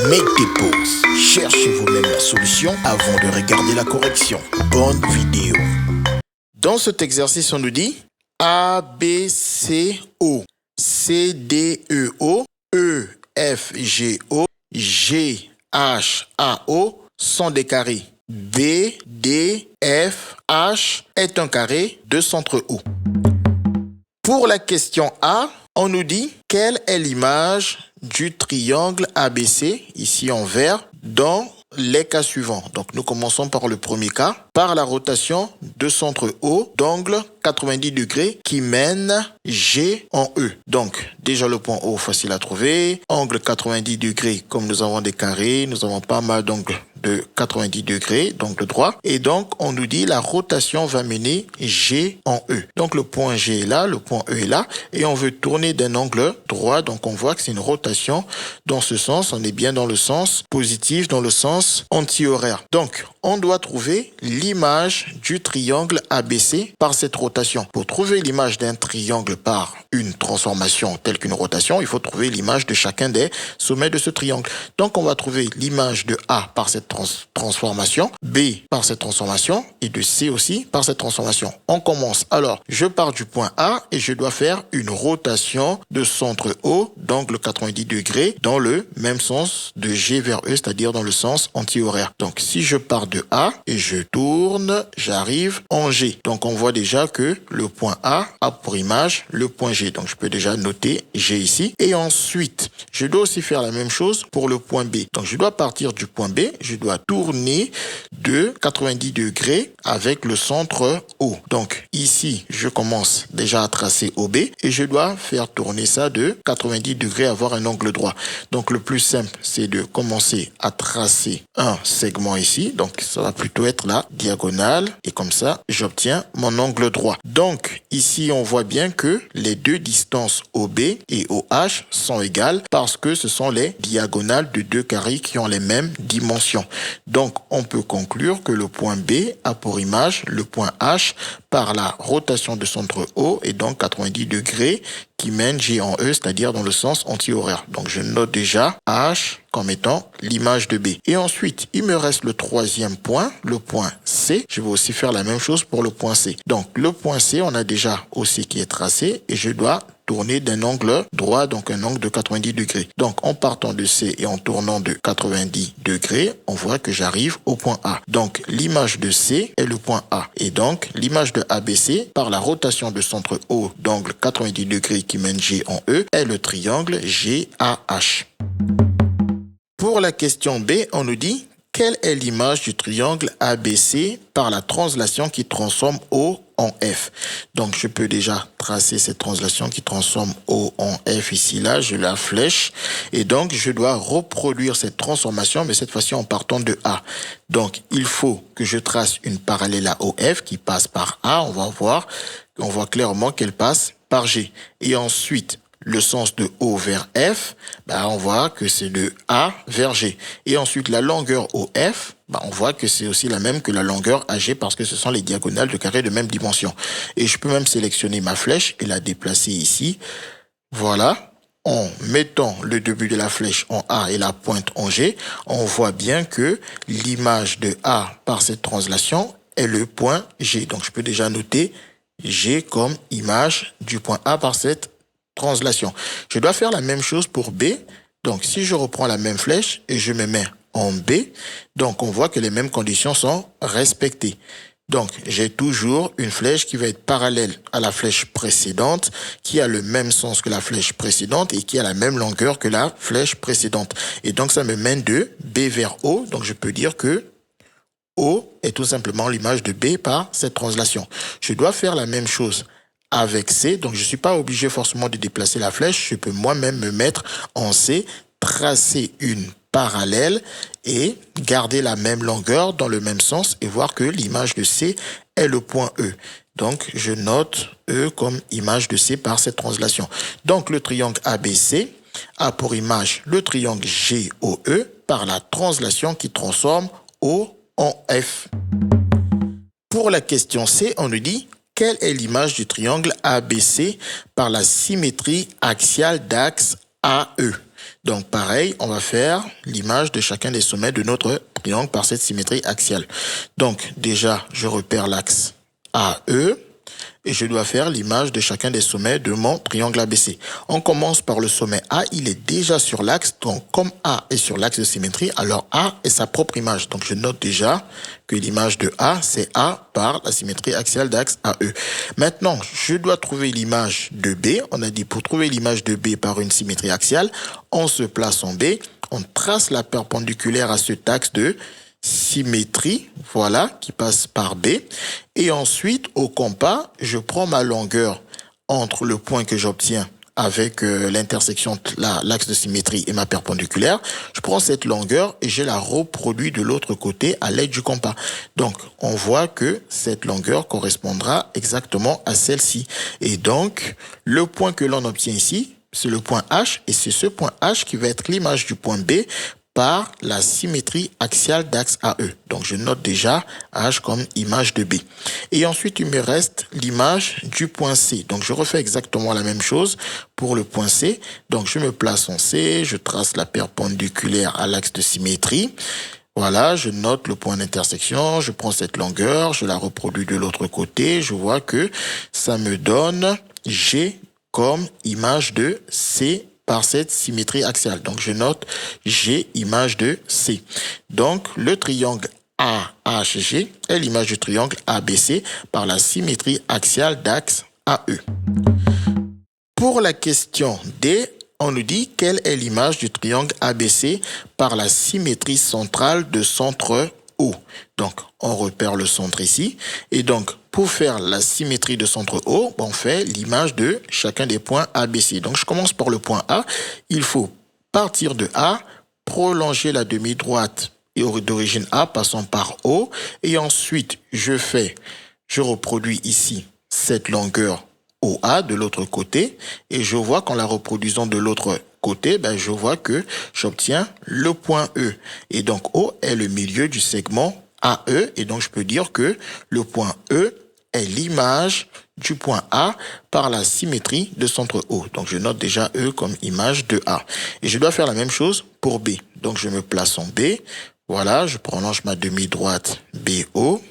Make des pauses. Cherchez vous-même la solution avant de regarder la correction. Bonne vidéo. Dans cet exercice, on nous dit A, B, C, O, C, D, E, O, E, F, G, O, G, H, A, O sont des carrés. B, D, F, H est un carré de centre O. Pour la question A, on nous dit quelle est l'image du triangle ABC, ici en vert, dans les cas suivants. Donc nous commençons par le premier cas, par la rotation de centre O d'angle 90 degrés qui mène G en E. Donc déjà le point O facile à trouver, angle 90 degrés, comme nous avons des carrés, nous avons pas mal d'angles de 90 degrés, donc le droit. Et donc, on nous dit la rotation va mener G en E. Donc, le point G est là, le point E est là. Et on veut tourner d'un angle droit. Donc, on voit que c'est une rotation dans ce sens. On est bien dans le sens positif, dans le sens anti-horaire. Donc, on doit trouver l'image du triangle ABC par cette rotation. Pour trouver l'image d'un triangle par une transformation telle qu'une rotation, il faut trouver l'image de chacun des sommets de ce triangle. Donc, on va trouver l'image de A par cette transformation, B par cette transformation et de C aussi par cette transformation. On commence. Alors, je pars du point A et je dois faire une rotation de centre O d'angle 90 degrés dans le même sens de G vers E, c'est-à-dire dans le sens anti-horaire. Donc, si je pars de A et je tourne, j'arrive en G. Donc, on voit déjà que le point A a pour image le point G. Donc, je peux déjà noter G ici. Et ensuite, je dois aussi faire la même chose pour le point B. Donc, je dois partir du point B, je dois tourner de 90 degrés avec le centre O. Donc, ici, je commence déjà à tracer OB et je dois faire tourner ça de 90 degrés, avoir un angle droit. Donc, le plus simple, c'est de commencer à tracer un segment ici. Donc, ça va plutôt être la diagonale et comme ça, j'obtiens mon angle droit. Donc, ici, on voit bien que les deux distances OB et OH sont égales parce que ce sont les diagonales de deux carrés qui ont les mêmes dimensions. Donc, on peut conclure que le point B a pour image le point H par la rotation de centre O et donc 90 degrés qui mène G en E, c'est-à-dire dans le sens anti-horaire. Donc, je note déjà H comme étant l'image de B. Et ensuite, il me reste le troisième point, le point C. Je vais aussi faire la même chose pour le point C. Donc, le point C, on a déjà aussi qui est tracé et je dois tourner d'un angle droit, donc un angle de 90 degrés. Donc, en partant de C et en tournant de 90 degrés, on voit que j'arrive au point A. Donc, l'image de C est le point A. Et donc, l'image de ABC, par la rotation de centre O d'angle 90 degrés qui mène G en E, est le triangle GAH. Pour la question B, on nous dit quelle est l'image du triangle ABC par la translation qui transforme O en F. Donc, je peux déjà tracer cette translation qui transforme O en F ici, là, je la flèche. Et donc, je dois reproduire cette transformation, mais cette fois-ci en partant de A. Donc, il faut que je trace une parallèle à OF qui passe par A. On voit clairement qu'elle passe par G. Et ensuite, le sens de O vers F, on voit que c'est de A vers G. Et ensuite, la longueur OF, on voit que c'est aussi la même que la longueur AG parce que ce sont les diagonales de carrés de même dimension. Et je peux même sélectionner ma flèche et la déplacer ici. Voilà. En mettant le début de la flèche en A et la pointe en G, on voit bien que l'image de A par cette translation est le point G. Donc, je peux déjà noter G comme image du point A par cette translation. Je dois faire la même chose pour B. Donc, si je reprends la même flèche et je me mets en B, donc on voit que les mêmes conditions sont respectées. Donc, j'ai toujours une flèche qui va être parallèle à la flèche précédente, qui a le même sens que la flèche précédente et qui a la même longueur que la flèche précédente. Et donc, ça me mène de B vers O. Donc, je peux dire que O est tout simplement l'image de B par cette translation. Je dois faire la même chose avec C, donc je ne suis pas obligé forcément de déplacer la flèche, je peux moi-même me mettre en C, tracer une parallèle et garder la même longueur dans le même sens et voir que l'image de C est le point E. Donc, je note E comme image de C par cette translation. Donc, le triangle ABC a pour image le triangle GOE par la translation qui transforme O en F. Pour la question C, on nous dit quelle est l'image du triangle ABC par la symétrie axiale d'axe AE? Donc pareil, on va faire l'image de chacun des sommets de notre triangle par cette symétrie axiale. Donc déjà, je repère l'axe AE et je dois faire l'image de chacun des sommets de mon triangle ABC. On commence par le sommet A, il est déjà sur l'axe, donc comme A est sur l'axe de symétrie, alors A est sa propre image. Donc je note déjà que l'image de A, c'est A par la symétrie axiale d'axe AE. Maintenant, je dois trouver l'image de B. On a dit pour trouver l'image de B par une symétrie axiale, on se place en B, on trace la perpendiculaire à cet axe de symétrie, voilà, qui passe par B. Et ensuite, au compas, je prends ma longueur entre le point que j'obtiens avec l'intersection, l'axe de symétrie et ma perpendiculaire. Je prends cette longueur et je la reproduis de l'autre côté à l'aide du compas. Donc, on voit que cette longueur correspondra exactement à celle-ci. Et donc, le point que l'on obtient ici, c'est le point H, et c'est ce point H qui va être l'image du point B par la symétrie axiale d'axe AE. Donc, je note déjà H comme image de B. Et ensuite, il me reste l'image du point C. Donc, je refais exactement la même chose pour le point C. Donc, je me place en C, je trace la perpendiculaire à l'axe de symétrie. Voilà, je note le point d'intersection, je prends cette longueur, je la reproduis de l'autre côté. Je vois que ça me donne G comme image de C par cette symétrie axiale. Donc, je note G image de C. Donc, le triangle AHG est l'image du triangle ABC par la symétrie axiale d'axe AE. Pour la question D, on nous dit quelle est l'image du triangle ABC par la symétrie centrale de centre O. Donc, on repère le centre ici. Et donc, pour faire la symétrie de centre O, on fait l'image de chacun des points ABC. Donc, je commence par le point A. Il faut partir de A, prolonger la demi-droite d'origine A, passant par O. Et ensuite, je reproduis ici cette longueur OA de l'autre côté. Et je vois qu'en la reproduisant de l'autre côté, je vois que j'obtiens le point E. Et donc, O est le milieu du segment AE. Et donc, je peux dire que le point E est l'image du point A par la symétrie de centre O. Donc, je note déjà E comme image de A. Et je dois faire la même chose pour B. Donc, je me place en B. Voilà, je prolonge ma demi-droite BO.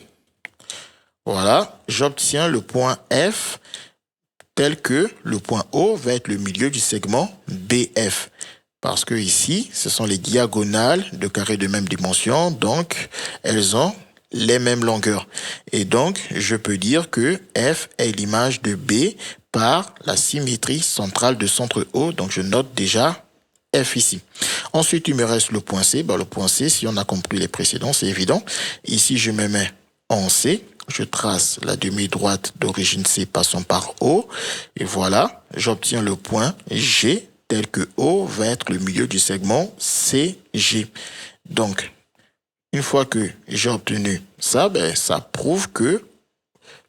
Voilà, j'obtiens le point F tel que le point O va être le milieu du segment BF. Parce que ici, ce sont les diagonales de carrés de même dimension, donc elles ont les mêmes longueurs. Et donc, je peux dire que F est l'image de B par la symétrie centrale de centre O. Donc, je note déjà F ici. Ensuite, il me reste le point C. Le point C, si on a compris les précédents, c'est évident. Ici, je me mets en C. Je trace la demi-droite d'origine C passant par O. Et voilà, j'obtiens le point G tel que O va être le milieu du segment CG. Donc, une fois que j'ai obtenu ça, ça prouve que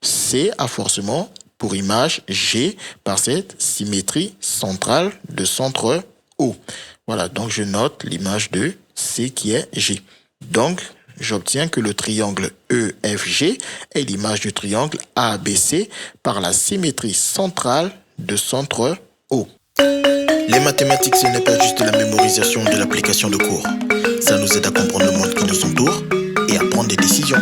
C a forcément pour image G par cette symétrie centrale de centre O. Voilà, donc je note l'image de C qui est G. Donc, j'obtiens que le triangle EFG est l'image du triangle ABC par la symétrie centrale de centre O. Les mathématiques, ce n'est pas juste la mémorisation de l'application de cours. Ça nous aide à comprendre le monde qui nous entoure et à prendre des décisions.